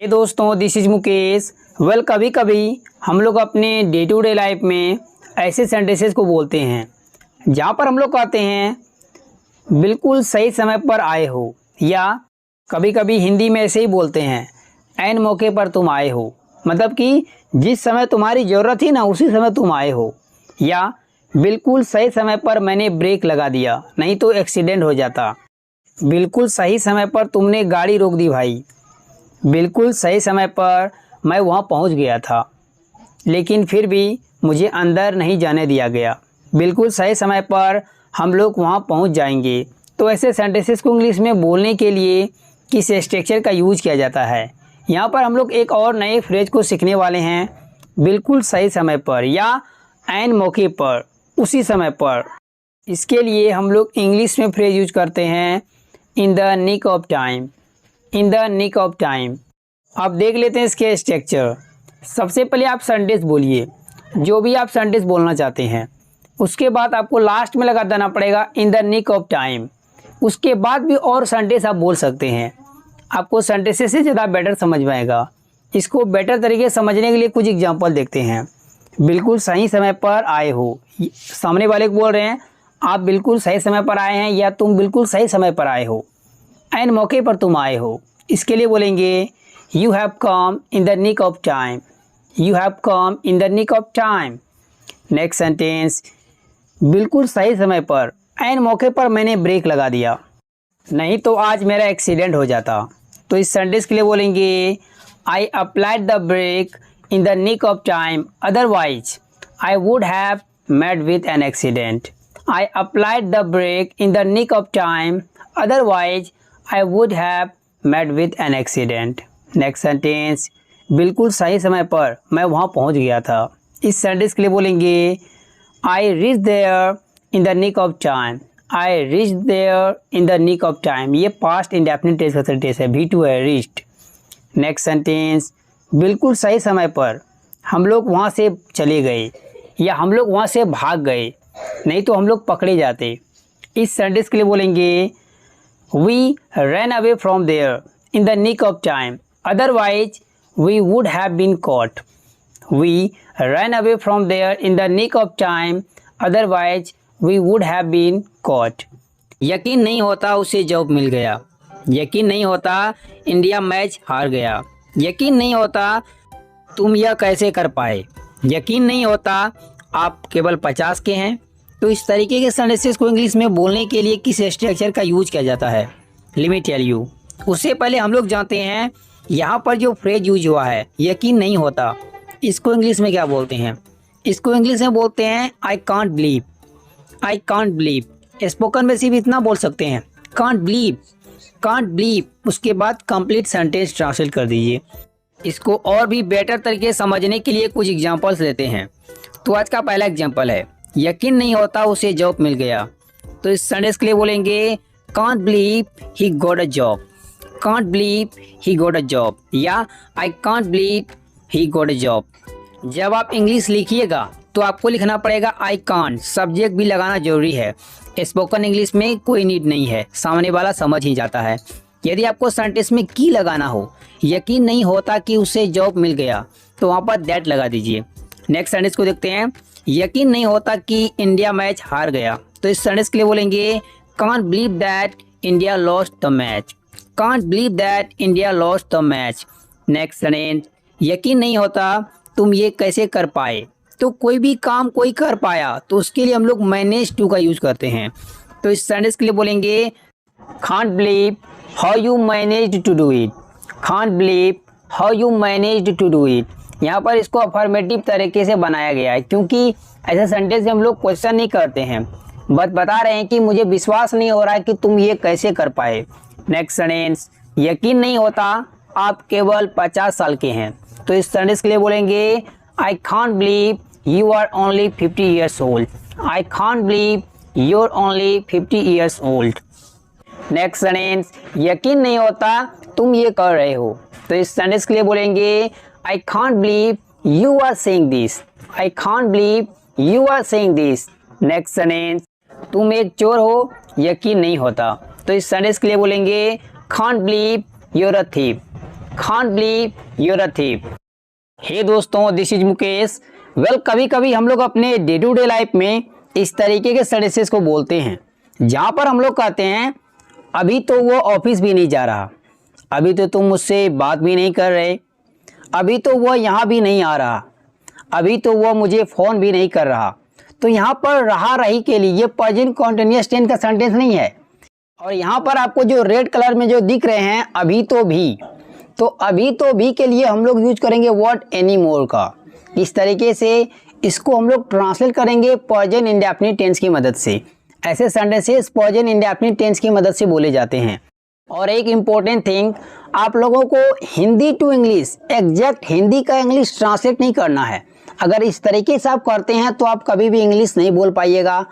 हे दोस्तों, this is Mukesh. कभी कभी हम लोग अपने डे टू डे लाइफ में ऐसे सेंटेंसेस को बोलते हैं जहाँ पर हम लोग कहते हैं बिल्कुल सही समय पर आए हो, या कभी कभी हिंदी में ऐसे ही बोलते हैं ऐन मौके पर तुम आए हो। मतलब कि जिस समय तुम्हारी ज़रूरत थी ना, उसी समय तुम आए हो। या बिल्कुल सही समय पर मैंने ब्रेक लगा दिया, नहीं तो एक्सीडेंट हो जाता। बिल्कुल सही समय पर तुमने गाड़ी रोक दी भाई। बिल्कुल सही समय पर मैं वहाँ पहुँच गया था, लेकिन फिर भी मुझे अंदर नहीं जाने दिया गया। बिल्कुल सही समय पर हम लोग वहाँ पहुँच जाएंगे। तो ऐसे सेंटेंसेस को इंग्लिश में बोलने के लिए किस स्ट्रक्चर का यूज किया जाता है। यहाँ पर हम लोग एक और नए फ्रेज को सीखने वाले हैं, बिल्कुल सही समय पर या ऐन मौके पर, उसी समय पर। इसके लिए हम लोग इंग्लिश में फ्रेज यूज करते हैं in the nick of time. In the nick of time. अब देख लेते हैं इसके स्ट्रक्चर। सबसे पहले आप सेंटेंस बोलिए, जो भी आप सेंटेंस बोलना चाहते हैं। उसके बाद आपको लास्ट में लगा देना पड़ेगा in the nick of time. उसके बाद भी और सेंटेंस आप बोल सकते हैं। आपको सेंटेंसेस से ज़्यादा बेटर समझ में आएगा। इसको बेटर तरीके से समझने के लिए कुछ एग्जांपल देखते हैं। बिल्कुल सही समय पर आए हो, सामने वाले को बोल रहे हैं आप बिल्कुल सही समय पर आए हैं या तुम बिल्कुल सही समय पर आए हो, ऐन मौके पर तुम आए हो। इसके लिए बोलेंगे you have come in the nick of time. You have come in the nick of time. Next sentence, बिल्कुल सही समय पर, ऐन मौके पर मैंने ब्रेक लगा दिया, नहीं तो आज मेरा एक्सीडेंट हो जाता। तो इस सेंटेंस के लिए बोलेंगे I applied the brake in the nick of time, otherwise I would have met with an accident. I applied the brake in the nick of time, otherwise I would have met with an accident. Next sentence, बिल्कुल सही समय पर मैं वहाँ पहुँच गया था। इस सेंटेंस के लिए बोलेंगे I reached there in the nick of time. I reached there in the nick of time. ये past indefinite tense का सेंटेंस है, V2 है, reached. Next sentence, बिल्कुल सही समय पर हम लोग वहाँ से चले गए या हम लोग वहाँ से भाग गए, नहीं तो हम लोग पकड़े जाते। इस सेंटेंस के लिए बोलेंगे We ran away from there in the nick of time. Otherwise, we would have been caught. We ran away from there in the nick of time. Otherwise, we would have been caught. यकीन नहीं होता उसे job मिल गया। यकीन नहीं होता India match हार गया। यकीन नहीं होता तुम यह कैसे कर पाए। यकीन नहीं होता आप केवल 50 के हैं। तो इस तरीके के सेंटेंसेस को इंग्लिश में बोलने के लिए किस स्ट्रक्चर का यूज किया जाता है, लेट मी टेल यू। उससे पहले हम लोग जानते हैं यहाँ पर जो फ्रेज यूज हुआ है यकीन नहीं होता, इसको इंग्लिश में क्या बोलते हैं। इसको इंग्लिश में बोलते हैं आई can't believe. I can't believe. Spoken में सिर्फ इतना बोल सकते हैं कांट बिलीव, कांट बिलीव। उसके बाद कंप्लीट सेंटेंस ट्रांसलेट कर दीजिए। इसको और भी बेटर तरीके से समझने के लिए कुछ एग्जाम्पल्स लेते हैं। तो आज का पहला एग्जाम्पल है यकीन नहीं होता उसे जॉब मिल गया। तो इस सेंटेंस के लिए बोलेंगे can't believe he got a job. Can't believe he got a job या I can't believe he got a job. जब आप इंग्लिश लिखिएगा तो आपको लिखना पड़ेगा आई कांट, सब्जेक्ट भी लगाना जरूरी है। स्पोकन इंग्लिश में कोई नीड नहीं है, सामने वाला समझ ही जाता है। यदि आपको सेंटेंस में की लगाना हो, यकीन नहीं होता कि उसे जॉब मिल गया, तो वहाँ पर दैट लगा दीजिए। नेक्स्ट सेंटेंस को देखते हैं, यकीन नहीं होता कि इंडिया मैच हार गया। तो इस सेंटेंस के लिए बोलेंगे can't believe that India lost the match. Can't believe that India lost the match. Next sentence, यकीन नहीं होता तुम ये कैसे कर पाए। तो कोई भी काम कोई कर पाया तो उसके लिए हम लोग मैनेज टू का यूज करते हैं। तो इस सेंटेंस के लिए बोलेंगे can't believe how you managed to do it. Can't believe how you managed to do it. यहाँ पर इसको अफर्मेटिव तरीके से बनाया गया है, क्योंकि ऐसे सेंटेंस हम लोग क्वेश्चन नहीं करते हैं, बस बता रहे हैं कि मुझे विश्वास नहीं हो रहा है कि तुम ये कैसे कर पाए। नेक्स्ट सेंटेंस, यकीन नहीं होता आप केवल 50 साल के हैं। तो इस सेंटेंस के लिए बोलेंगे I can't believe you are only 50 years old. I can't believe you are only 50 years old. Next sentence, यकीन नहीं होता तुम ये कर रहे हो। तो इस सेंटेंस के लिए बोलेंगे I can't believe you are saying this. I can't believe you are saying this. Next sentence, तुम एक चोर हो, यकीन नहीं होता। तो इस सेंटेंस के लिए बोलेंगे can't believe you're a thief. Can't believe you're a thief. Hey दोस्तों, दिस इज मुकेश। कभी कभी हम लोग अपने डे टू डे लाइफ में इस तरीके के सेंटेंसेस को बोलते हैं जहाँ पर हम लोग कहते हैं अभी तो वो ऑफिस भी नहीं जा रहा, अभी तो तुम मुझसे बात भी नहीं कर रहे, अभी तो वो यहाँ भी नहीं आ रहा, अभी तो वो मुझे फ़ोन भी नहीं कर रहा। तो यहाँ पर रहा रही के लिए ये प्रेजेंट कंटीन्यूअस टेंस का सेंटेंस नहीं है। और यहाँ पर आपको जो रेड कलर में जो दिख रहे हैं अभी तो भी, तो अभी तो भी के लिए हम लोग यूज करेंगे वर्ड एनी मोर का। इस तरीके से इसको हम लोग ट्रांसलेट करेंगे प्रेजेंट इंडेफिनिट टेंस की मदद से। ऐसे सेंटेंसेस प्रेजेंट इंडेफिनिट टेंस की मदद से बोले जाते हैं। और एक इम्पोर्टेंट थिंग, आप लोगों को Hindi to English exact Hindi का इंग्लिश ट्रांसलेट नहीं करना है। अगर इस तरीके से आप करते हैं तो आप कभी भी इंग्लिश नहीं बोल पाइएगा।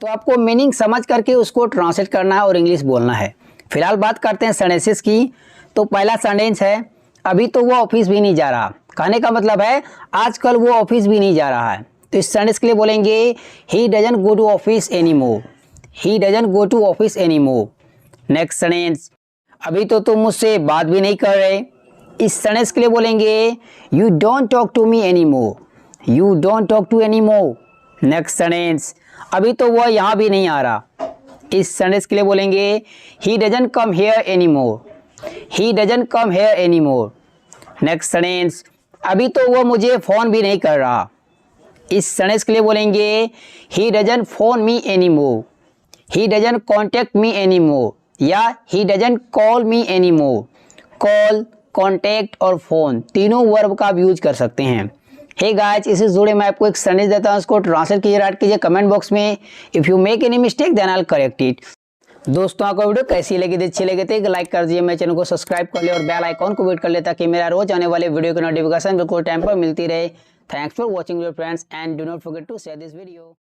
तो आपको मीनिंग समझ करके उसको ट्रांसलेट करना है और इंग्लिश बोलना है। फिलहाल बात करते हैं सेंटेंसेस की। तो पहला सेंटेंस है अभी तो वो ऑफिस भी नहीं जा रहा। कहने का मतलब है आजकल वो ऑफिस भी नहीं जा रहा है। तो इस सेंटेंस के लिए बोलेंगे he doesn't go to office any more. He doesn't go to office any more. Next sentence, अभी तो तुम मुझसे बात भी नहीं कर रहे। इस सेंटेंस के लिए बोलेंगे you don't talk to me any more. You don't talk to any more. Next sentence, अभी तो वो यहाँ भी नहीं आ रहा। इस सेंटेंस के लिए बोलेंगे he doesn't come here any more. He doesn't come here any more. Next sentence, अभी तो वो मुझे फ़ोन भी नहीं कर रहा। इस सेंटेंस के लिए बोलेंगे he doesn't phone me any more. He doesn't contact me any more या he doesn't call me any more. Call, contact और फ़ोन तीनों वर्ब का आप यूज कर सकते हैं। हे गाइस, इससे जुड़े मैं आपको एक सेंटेंस देता हूँ, उसको ट्रांसलेट कीजिए, राइट कीजिए कमेंट बॉक्स में। If you make any mistake then I will correct it. दोस्तों, आपको वीडियो कैसी लगी? तो अच्छी लगे तो एक लाइक कर दीजिए, मेरे चैनल को सब्सक्राइब कर ले और बेल आइकॉन को वेट कर ले ताकि मेरा रोज आने वाले वीडियो की नोटिफिकेशन बिल्कुल टाइम पर मिलती रहे। Thanks for watching your friends and do not forget to share this video.